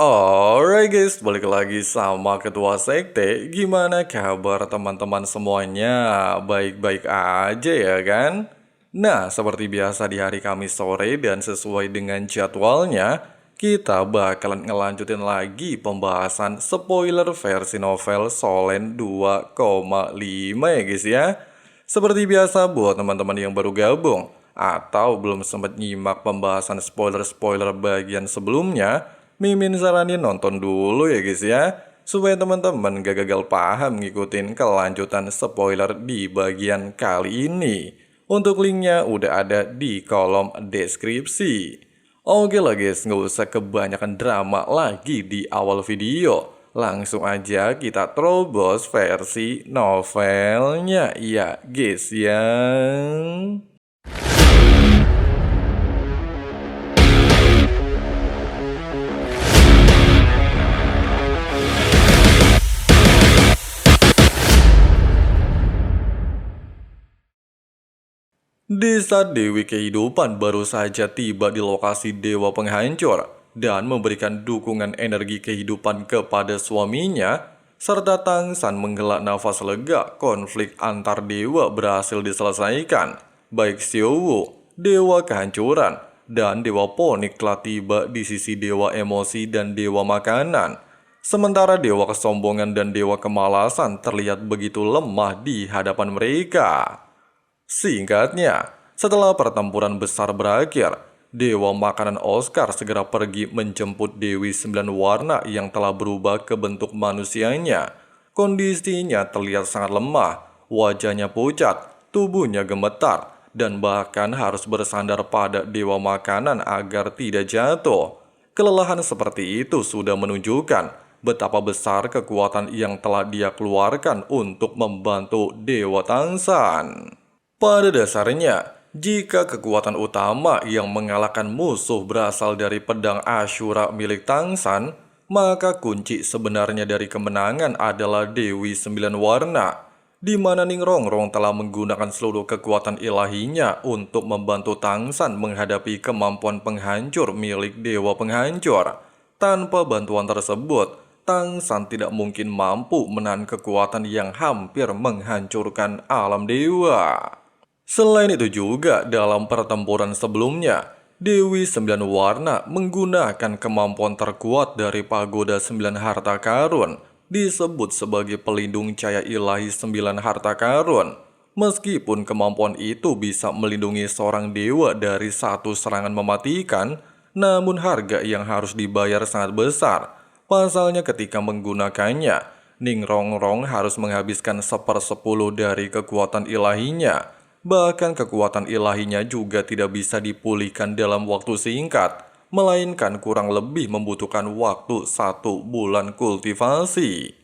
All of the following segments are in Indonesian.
Alright guys, balik lagi sama Ketua Sekte. Gimana kabar teman-teman semuanya? Baik-baik aja ya kan? Nah, seperti biasa di hari Kamis sore dan sesuai dengan jadwalnya, kita bakalan ngelanjutin lagi pembahasan spoiler versi novel Solen 2,5 ya guys ya. Seperti biasa buat teman-teman yang baru gabung atau belum sempat nyimak pembahasan spoiler-spoiler bagian sebelumnya, Mimin saranin nonton dulu ya guys ya, supaya teman-teman gak gagal paham ngikutin kelanjutan spoiler di bagian kali ini. Untuk linknya udah ada di kolom deskripsi. Oke lah guys, nggak usah kebanyakan drama lagi di awal video. Langsung aja kita terobos versi novelnya ya guys ya. Di saat Dewi Kehidupan baru saja tiba di lokasi Dewa Penghancur dan memberikan dukungan energi kehidupan kepada suaminya, serta Tangsan menghela nafas lega, konflik antar dewa berhasil diselesaikan. Baik Xiuwu, Dewa Kehancuran, dan Dewa Ponik telah tiba di sisi Dewa Emosi dan Dewa Makanan. Sementara Dewa Kesombongan dan Dewa Kemalasan terlihat begitu lemah di hadapan mereka. Singkatnya, setelah pertempuran besar berakhir, Dewa Makanan Oscar segera pergi menjemput Dewi Sembilan Warna yang telah berubah ke bentuk manusianya. Kondisinya terlihat sangat lemah, wajahnya pucat, tubuhnya gemetar, dan bahkan harus bersandar pada Dewa Makanan agar tidak jatuh. Kelelahan seperti itu sudah menunjukkan betapa besar kekuatan yang telah dia keluarkan untuk membantu Dewa Tangsan. Pada dasarnya, jika kekuatan utama yang mengalahkan musuh berasal dari pedang Ashura milik Tangsan, maka kunci sebenarnya dari kemenangan adalah Dewi Sembilan Warna, di mana Ningrongrong telah menggunakan seluruh kekuatan ilahinya untuk membantu Tangsan menghadapi kemampuan penghancur milik Dewa Penghancur. Tanpa bantuan tersebut, Tangsan tidak mungkin mampu menahan kekuatan yang hampir menghancurkan alam dewa. Selain itu juga, dalam pertempuran sebelumnya, Dewi Sembilan Warna menggunakan kemampuan terkuat dari Pagoda Sembilan Harta Karun, disebut sebagai pelindung cahaya ilahi Sembilan Harta Karun. Meskipun kemampuan itu bisa melindungi seorang dewa dari satu serangan mematikan, namun harga yang harus dibayar sangat besar. Pasalnya ketika menggunakannya, Ningrongrong harus menghabiskan 1/10 dari kekuatan ilahinya. Bahkan kekuatan ilahinya juga tidak bisa dipulihkan dalam waktu singkat, melainkan kurang lebih membutuhkan waktu 1 bulan kultivasi.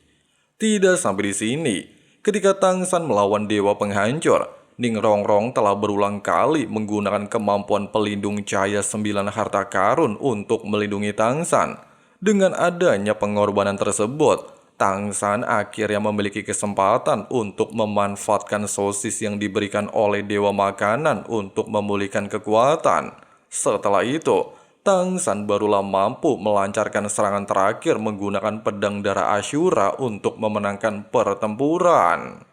Tidak sampai di sini, ketika Tangsan melawan Dewa Penghancur, Ningrongrong telah berulang kali menggunakan kemampuan pelindung cahaya 9 harta karun untuk melindungi Tangsan. Dengan adanya pengorbanan tersebut, Tangsan akhirnya memiliki kesempatan untuk memanfaatkan sosis yang diberikan oleh Dewa Makanan untuk memulihkan kekuatan. Setelah itu, Tangsan barulah mampu melancarkan serangan terakhir menggunakan pedang darah Ashura untuk memenangkan pertempuran.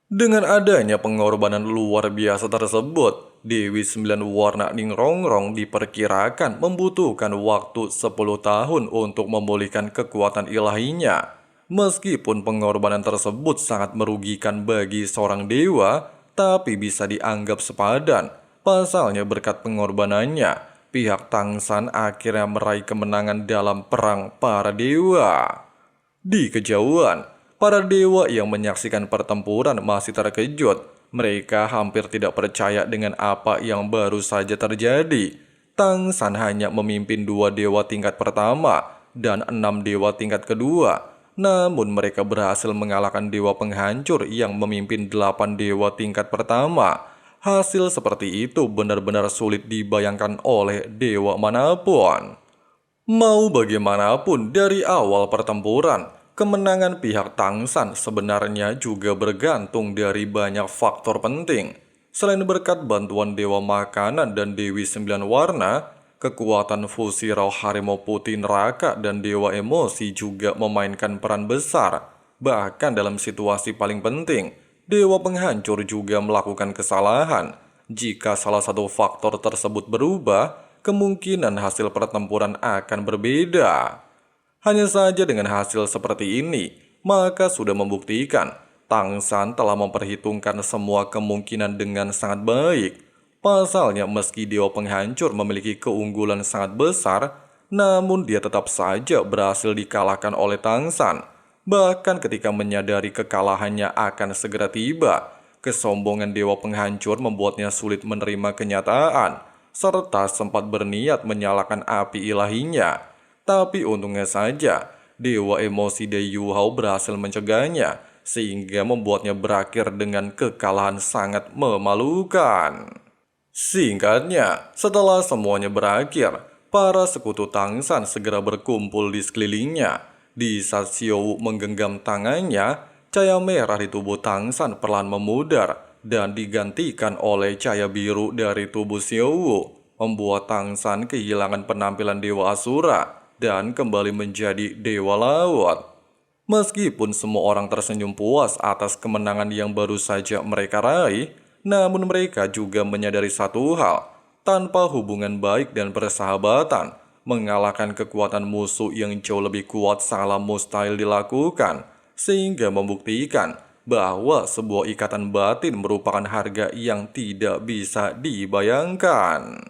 Dengan adanya pengorbanan luar biasa tersebut, Dewi Sembilan Warna Ningrongrong diperkirakan membutuhkan waktu 10 tahun untuk memulihkan kekuatan ilahinya. Meskipun pengorbanan tersebut sangat merugikan bagi seorang dewa, tapi bisa dianggap sepadan. Pasalnya berkat pengorbanannya, pihak Tangsan akhirnya meraih kemenangan dalam perang para dewa. Di kejauhan, para dewa yang menyaksikan pertempuran masih terkejut. Mereka hampir tidak percaya dengan apa yang baru saja terjadi. Tangsan hanya memimpin 2 dewa tingkat pertama dan 6 dewa tingkat kedua. Namun mereka berhasil mengalahkan Dewa Penghancur yang memimpin 8 dewa tingkat pertama. Hasil seperti itu benar-benar sulit dibayangkan oleh dewa manapun. Mau bagaimanapun dari awal pertempuran, kemenangan pihak Tangsan sebenarnya juga bergantung dari banyak faktor penting. Selain berkat bantuan Dewa Makanan dan Dewi Sembilan Warna, Kekuatan fusi roh harimau putih neraka dan dewa emosi juga memainkan peran besar. Bahkan dalam situasi paling penting, dewa penghancur juga melakukan kesalahan. Jika salah satu faktor tersebut berubah, kemungkinan hasil pertempuran akan berbeda. Hanya saja dengan hasil seperti ini, maka sudah membuktikan Tang San telah memperhitungkan semua kemungkinan dengan sangat baik. Pasalnya meski dewa penghancur memiliki keunggulan sangat besar, namun dia tetap saja berhasil dikalahkan oleh Tang San. Bahkan ketika menyadari kekalahannya akan segera tiba, kesombongan dewa penghancur membuatnya sulit menerima kenyataan, serta sempat berniat menyalakan api ilahinya. Tapi untungnya saja, dewa emosi De Yu Hao berhasil mencegahnya, sehingga membuatnya berakhir dengan kekalahan sangat memalukan. Singkatnya, setelah semuanya berakhir, para sekutu Tang San segera berkumpul di sekelilingnya. Di saat Xiao Wu menggenggam tangannya, cahaya merah di tubuh Tang San perlahan memudar dan digantikan oleh cahaya biru dari tubuh Xiao Wu, membuat Tang San kehilangan penampilan dewa Asura dan kembali menjadi dewa laut. Meskipun semua orang tersenyum puas atas kemenangan yang baru saja mereka raih, namun mereka juga menyadari satu hal, tanpa hubungan baik dan persahabatan, mengalahkan kekuatan musuh yang jauh lebih kuat sangatlah mustahil dilakukan, sehingga membuktikan bahwa sebuah ikatan batin merupakan harga yang tidak bisa dibayangkan.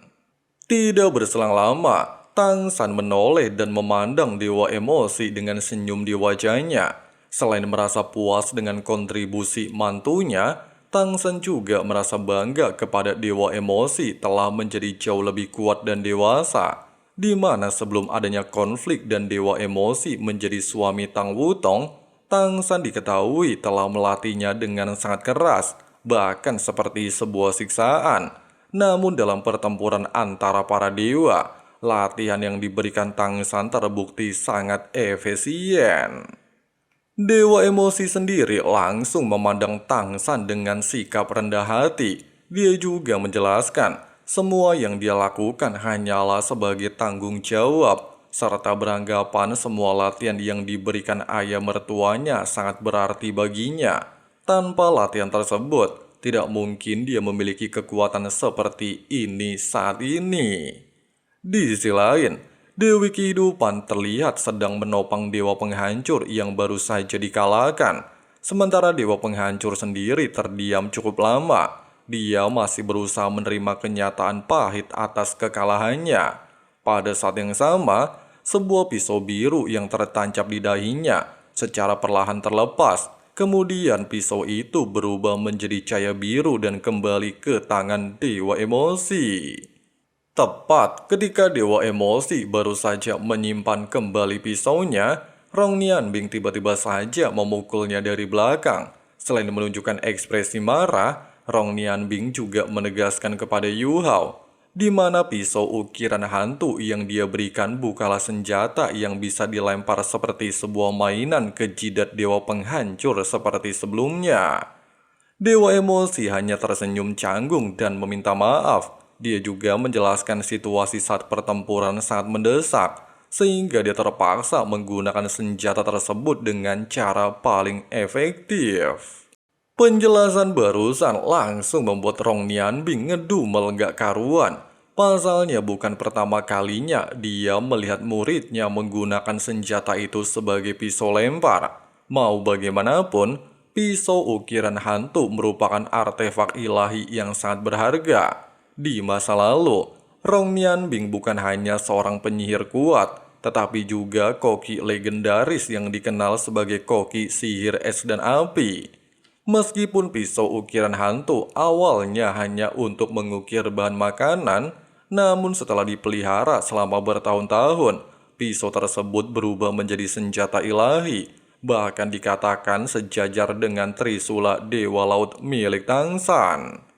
Tidak berselang lama, Tang San menoleh dan memandang dewa emosi dengan senyum di wajahnya. Selain merasa puas dengan kontribusi mantunya, Tang San juga merasa bangga kepada dewa emosi telah menjadi jauh lebih kuat dan dewasa. Di mana sebelum adanya konflik dan dewa emosi menjadi suami Tang Wutong, Tang San diketahui telah melatihnya dengan sangat keras, bahkan seperti sebuah siksaan. Namun dalam pertempuran antara para dewa, latihan yang diberikan Tang San terbukti sangat efisien. Dewa emosi sendiri langsung memandang Tang San dengan sikap rendah hati. Dia juga menjelaskan, semua yang dia lakukan hanyalah sebagai tanggung jawab, serta beranggapan semua latihan yang diberikan ayah mertuanya sangat berarti baginya. Tanpa latihan tersebut, tidak mungkin dia memiliki kekuatan seperti ini saat ini. Di sisi lain, Dewi Kehidupan terlihat sedang menopang Dewa Penghancur yang baru saja dikalahkan. Sementara Dewa Penghancur sendiri terdiam cukup lama. Dia masih berusaha menerima kenyataan pahit atas kekalahannya. Pada saat yang sama, sebuah pisau biru yang tertancap di dahinya secara perlahan terlepas. Kemudian pisau itu berubah menjadi cahaya biru dan kembali ke tangan Dewa Emosi. Tepat ketika Dewa Emosi baru saja menyimpan kembali pisaunya, Rong Nianbing tiba-tiba saja memukulnya dari belakang. Selain menunjukkan ekspresi marah, Rong Nianbing juga menegaskan kepada Yu Hao, di mana pisau ukiran hantu yang dia berikan bukanlah senjata yang bisa dilempar seperti sebuah mainan ke jidat Dewa Penghancur seperti sebelumnya. Dewa Emosi hanya tersenyum canggung dan meminta maaf. Dia juga menjelaskan situasi saat pertempuran sangat mendesak, sehingga dia terpaksa menggunakan senjata tersebut dengan cara paling efektif. Penjelasan barusan langsung membuat Rong Nianbing ngedumel gak karuan. Pasalnya bukan pertama kalinya dia melihat muridnya menggunakan senjata itu sebagai pisau lempar. Mau bagaimanapun, pisau ukiran hantu merupakan artefak ilahi yang sangat berharga. Di masa lalu, Rong Nianbing bukan hanya seorang penyihir kuat, tetapi juga koki legendaris yang dikenal sebagai koki sihir es dan api. Meskipun pisau ukiran hantu awalnya hanya untuk mengukir bahan makanan, namun setelah dipelihara selama bertahun-tahun, pisau tersebut berubah menjadi senjata ilahi, bahkan dikatakan sejajar dengan Trisula Dewa Laut milik Tang San.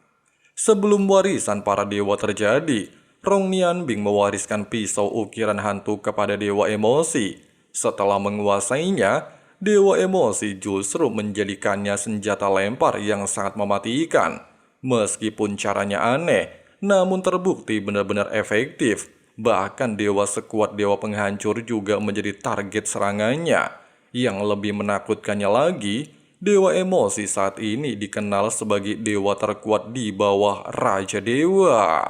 Sebelum warisan para dewa terjadi, Rong Nianbing mewariskan pisau ukiran hantu kepada Dewa Emosi. Setelah menguasainya, Dewa Emosi justru menjadikannya senjata lempar yang sangat mematikan. Meskipun caranya aneh, namun terbukti benar-benar efektif. Bahkan dewa sekuat dewa penghancur juga menjadi target serangannya. Yang lebih menakutkannya lagi, dewa emosi saat ini dikenal sebagai dewa terkuat di bawah Raja Dewa.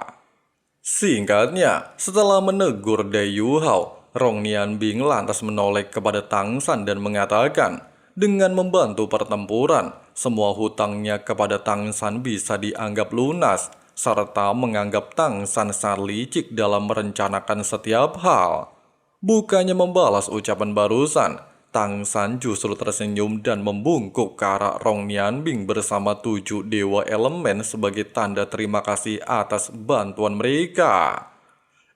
Singkatnya, setelah menegur Dai Yuhao, Rong Nianbing lantas menoleh kepada Tang San dan mengatakan, dengan membantu pertempuran, semua hutangnya kepada Tang San bisa dianggap lunas, serta menganggap Tang San sangat licik dalam merencanakan setiap hal. Bukannya membalas ucapan barusan, Tang San justru tersenyum dan membungkuk ke arah Rong Nianbing bersama 7 dewa elemen sebagai tanda terima kasih atas bantuan mereka.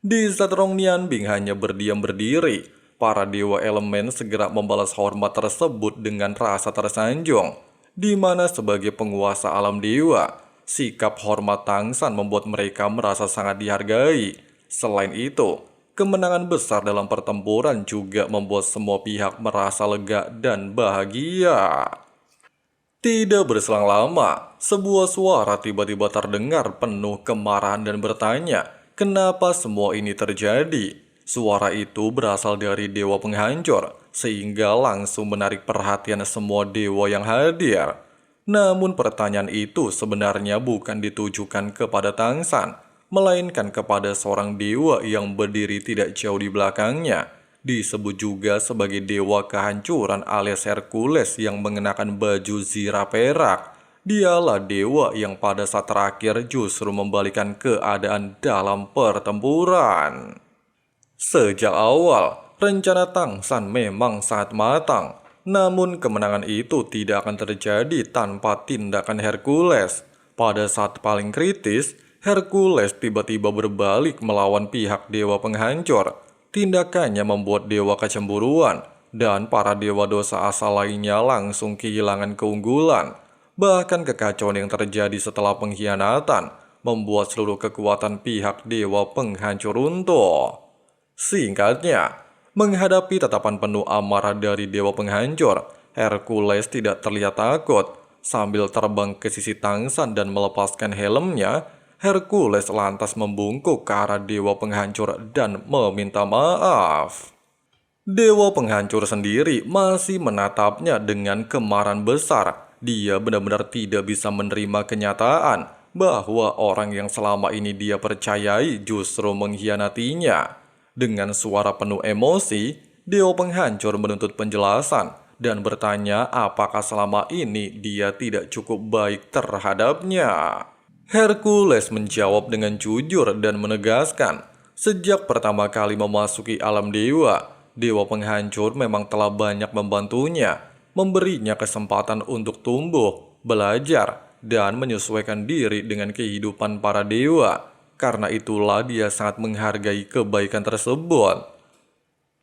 Di saat Rong Nianbing hanya berdiam berdiri, para dewa elemen segera membalas hormat tersebut dengan rasa tersanjung, di mana sebagai penguasa alam dewa, sikap hormat Tang San membuat mereka merasa sangat dihargai. Selain itu, kemenangan besar dalam pertempuran juga membuat semua pihak merasa lega dan bahagia. Tidak berselang lama, sebuah suara tiba-tiba terdengar penuh kemarahan dan bertanya, kenapa semua ini terjadi? Suara itu berasal dari dewa penghancur, sehingga langsung menarik perhatian semua dewa yang hadir. Namun pertanyaan itu sebenarnya bukan ditujukan kepada Tang San, melainkan kepada seorang dewa yang berdiri tidak jauh di belakangnya. Disebut juga sebagai dewa kehancuran alias Hercules yang mengenakan baju zirah perak. Dialah dewa yang pada saat terakhir justru membalikan keadaan dalam pertempuran. Sejak awal, rencana Tang San memang sangat matang. Namun kemenangan itu tidak akan terjadi tanpa tindakan Hercules. Pada saat paling kritis, Hercules tiba-tiba berbalik melawan pihak dewa penghancur. Tindakannya membuat dewa kecemburuan, dan para dewa dosa asal lainnya langsung kehilangan keunggulan. Bahkan kekacauan yang terjadi setelah pengkhianatan membuat seluruh kekuatan pihak dewa penghancur runtuh. Singkatnya, menghadapi tatapan penuh amarah dari dewa penghancur, Hercules tidak terlihat takut. Sambil terbang ke sisi Tang San dan melepaskan helmnya, Hercules lantas membungkuk ke arah dewa penghancur dan meminta maaf. Dewa penghancur sendiri masih menatapnya dengan kemarahan besar. Dia benar-benar tidak bisa menerima kenyataan bahwa orang yang selama ini dia percayai justru mengkhianatinya. Dengan suara penuh emosi, dewa penghancur menuntut penjelasan dan bertanya apakah selama ini dia tidak cukup baik terhadapnya. Hercules menjawab dengan jujur dan menegaskan, sejak pertama kali memasuki alam dewa, dewa penghancur memang telah banyak membantunya, memberinya kesempatan untuk tumbuh, belajar, dan menyesuaikan diri dengan kehidupan para dewa. Karena itulah dia sangat menghargai kebaikan tersebut.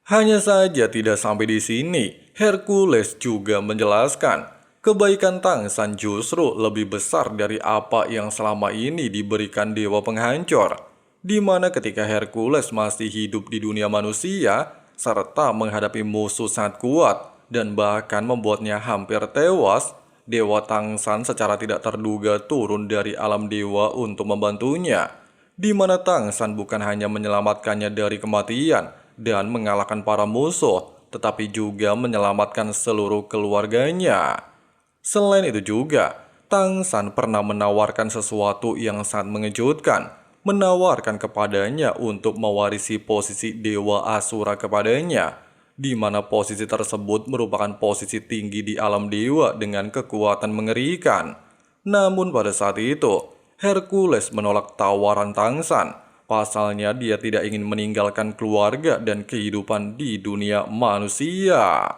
Hanya saja tidak sampai di sini, Hercules juga menjelaskan, kebaikan Tang San justru lebih besar dari apa yang selama ini diberikan dewa penghancur. Di mana ketika Hercules masih hidup di dunia manusia, serta menghadapi musuh sangat kuat, dan bahkan membuatnya hampir tewas, dewa Tang San secara tidak terduga turun dari alam dewa untuk membantunya. Di mana Tang San bukan hanya menyelamatkannya dari kematian dan mengalahkan para musuh, tetapi juga menyelamatkan seluruh keluarganya. Selain itu juga, Tang San pernah menawarkan sesuatu yang sangat mengejutkan, menawarkan kepadanya untuk mewarisi posisi Dewa Asura kepadanya, di mana posisi tersebut merupakan posisi tinggi di alam dewa dengan kekuatan mengerikan. Namun pada saat itu, Hercules menolak tawaran Tang San. Pasalnya dia tidak ingin meninggalkan keluarga dan kehidupan di dunia manusia.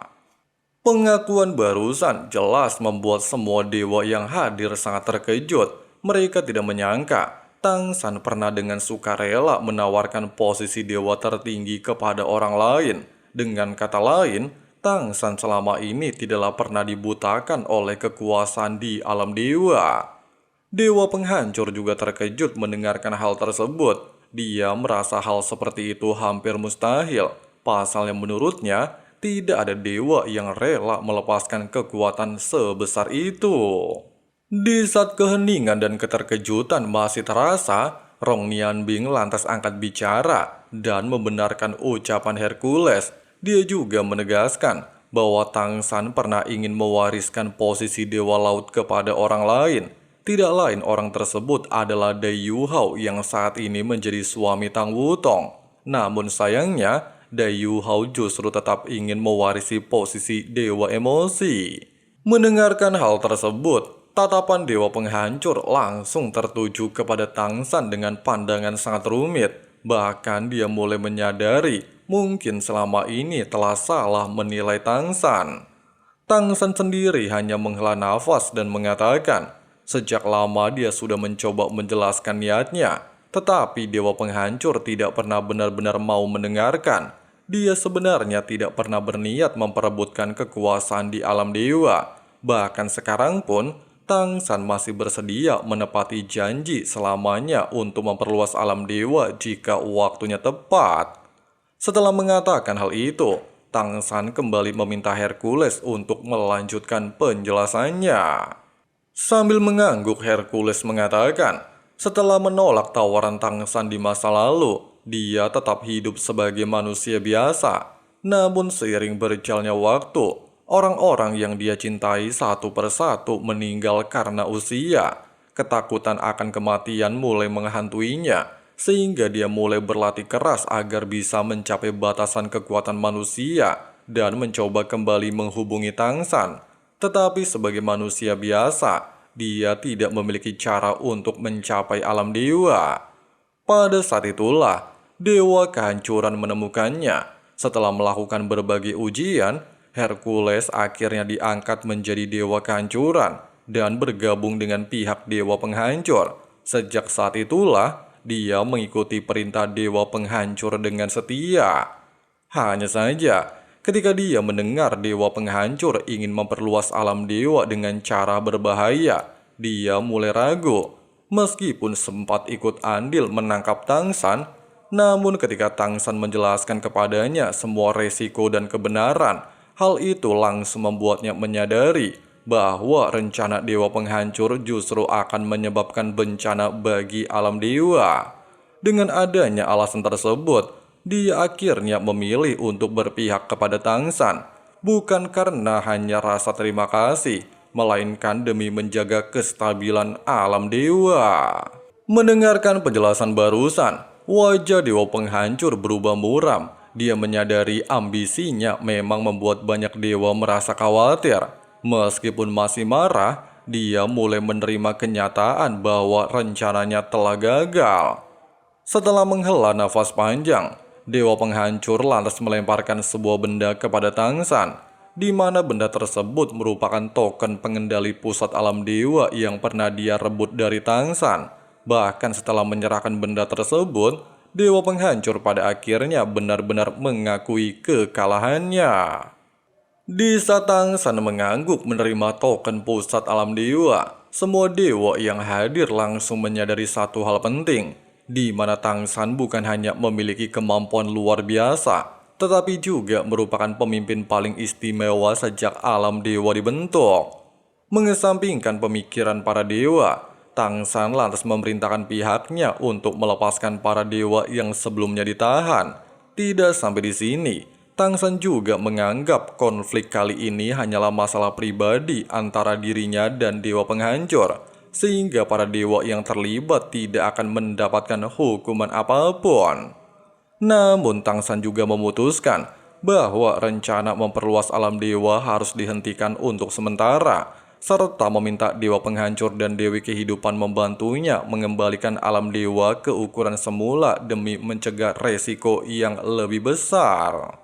Pengakuan barusan jelas membuat semua dewa yang hadir sangat terkejut. Mereka tidak menyangka Tang San pernah dengan sukarela menawarkan posisi dewa tertinggi kepada orang lain. Dengan kata lain, Tang San selama ini tidaklah pernah dibutakan oleh kekuasaan di alam dewa. Dewa penghancur juga terkejut mendengarkan hal tersebut. Dia merasa hal seperti itu hampir mustahil. Pasalnya menurutnya, tidak ada dewa yang rela melepaskan kekuatan sebesar itu. Di saat keheningan dan keterkejutan masih terasa, Rong Nianbing lantas angkat bicara. dan membenarkan ucapan Hercules. Dia juga menegaskan bahwa Tang San pernah ingin mewariskan posisi Dewa Laut kepada orang lain. Tidak lain orang tersebut adalah Dai Yu Hao yang saat ini menjadi suami Tang Wutong. Namun sayangnya, Dai Yu Hao justru tetap ingin mewarisi posisi Dewa Emosi. Mendengarkan hal tersebut, tatapan Dewa Penghancur langsung tertuju kepada Tang San dengan pandangan sangat rumit. Bahkan dia mulai menyadari mungkin selama ini telah salah menilai Tang San. Tang San sendiri hanya menghela nafas dan mengatakan, sejak lama dia sudah mencoba menjelaskan niatnya, tetapi Dewa Penghancur tidak pernah benar-benar mau mendengarkan. Dia sebenarnya tidak pernah berniat memperebutkan kekuasaan di alam dewa. Bahkan sekarang pun, Tang San masih bersedia menepati janji selamanya untuk memperluas alam dewa jika waktunya tepat. Setelah mengatakan hal itu, Tang San kembali meminta Hercules untuk melanjutkan penjelasannya. Sambil mengangguk, Hercules mengatakan, setelah menolak tawaran Tang San di masa lalu, dia tetap hidup sebagai manusia biasa. Namun seiring berjalannya waktu, orang-orang yang dia cintai satu persatu meninggal karena usia. Ketakutan akan kematian mulai menghantuinya, sehingga dia mulai berlatih keras agar bisa mencapai batasan kekuatan manusia dan mencoba kembali menghubungi Tang San. Tetapi sebagai manusia biasa, dia tidak memiliki cara untuk mencapai alam dewa. Pada saat itulah, Dewa Kehancuran menemukannya. Setelah melakukan berbagai ujian, Hercules akhirnya diangkat menjadi Dewa Kehancuran dan bergabung dengan pihak Dewa Penghancur. Sejak saat itulah, dia mengikuti perintah Dewa Penghancur dengan setia. Hanya saja, ketika dia mendengar Dewa Penghancur ingin memperluas alam dewa dengan cara berbahaya, dia mulai ragu. Meskipun sempat ikut andil menangkap Tang San, namun ketika Tang San menjelaskan kepadanya semua resiko dan kebenaran, hal itu langsung membuatnya menyadari bahwa rencana Dewa Penghancur justru akan menyebabkan bencana bagi alam dewa. Dengan adanya alasan tersebut, dia akhirnya memilih untuk berpihak kepada Tang San, bukan karena hanya rasa terima kasih, melainkan demi menjaga kestabilan alam dewa. Mendengarkan penjelasan barusan, wajah Dewa Penghancur berubah muram. Dia menyadari ambisinya memang membuat banyak dewa merasa khawatir. Meskipun masih marah, dia mulai menerima kenyataan bahwa rencananya telah gagal. Setelah menghela nafas panjang, Dewa Penghancur lantas melemparkan sebuah benda kepada Tang San, di mana benda tersebut merupakan token pengendali pusat alam dewa yang pernah dia rebut dari Tang San. Bahkan setelah menyerahkan benda tersebut, Dewa Penghancur pada akhirnya benar-benar mengakui kekalahannya. Di saat Tang San mengangguk menerima token pusat alam dewa, semua dewa yang hadir langsung menyadari satu hal penting, di mana Tang San bukan hanya memiliki kemampuan luar biasa, tetapi juga merupakan pemimpin paling istimewa sejak alam dewa dibentuk. Mengesampingkan pemikiran para dewa, Tang San lantas memerintahkan pihaknya untuk melepaskan para dewa yang sebelumnya ditahan. Tidak sampai di sini, Tang San juga menganggap konflik kali ini hanyalah masalah pribadi antara dirinya dan Dewa Penghancur, sehingga para dewa yang terlibat tidak akan mendapatkan hukuman apapun. Namun Tang San juga memutuskan bahwa rencana memperluas alam dewa harus dihentikan untuk sementara, serta meminta Dewa Penghancur dan Dewi Kehidupan membantunya mengembalikan alam dewa ke ukuran semula demi mencegah resiko yang lebih besar.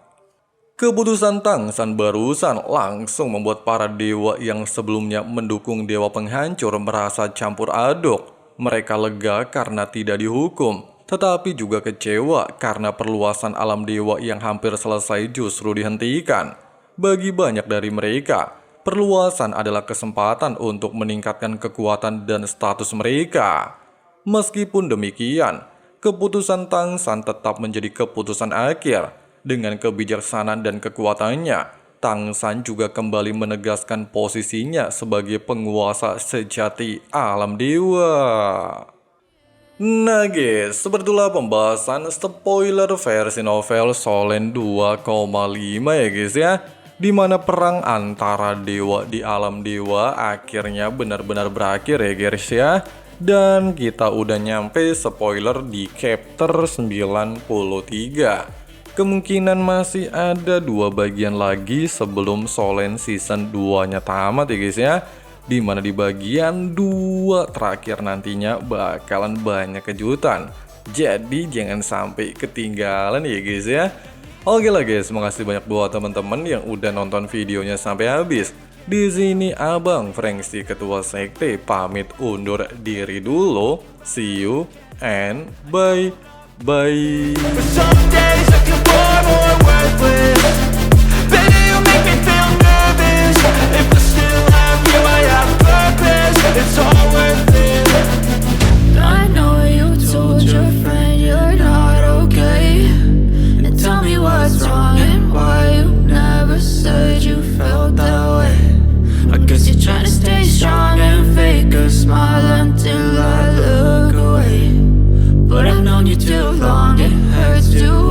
Keputusan Tang San barusan langsung membuat para dewa yang sebelumnya mendukung Dewa Penghancur merasa campur aduk. Mereka lega karena tidak dihukum, tetapi juga kecewa karena perluasan alam dewa yang hampir selesai justru dihentikan. Bagi banyak dari mereka, perluasan adalah kesempatan untuk meningkatkan kekuatan dan status mereka. Meskipun demikian, keputusan Tang San tetap menjadi keputusan akhir. Dengan kebijaksanaan dan kekuatannya, Tang San juga kembali menegaskan posisinya sebagai penguasa sejati alam dewa. Nah guys, sebetulnya pembahasan spoiler versi novel Solen 2,5 ya guys ya, dimana perang antara dewa di alam dewa akhirnya benar-benar berakhir ya guys ya. Dan kita udah nyampe spoiler di chapter 93. Kemungkinan masih ada 2 bagian lagi sebelum Solen season 2-nya tamat ya guys ya. Dimana di bagian 2 terakhir nantinya bakalan banyak kejutan. Jadi jangan sampai ketinggalan ya guys ya. Oke lah guys, makasih banyak buat teman-teman yang udah nonton videonya sampai habis. Di sini Abang Frengsi Ketua Sekte pamit undur diri dulu. See you and bye. Bye. Some days I can war more worthless. Baby, you make me feel nervous. If I still have you, I have purpose. It's all worth it. I know you told your friend you're not okay. And tell me what's wrong and why you never said you felt that way. I guess you're trying to stay strong and fake a smile until I look away. But I've known you too long, it hurts to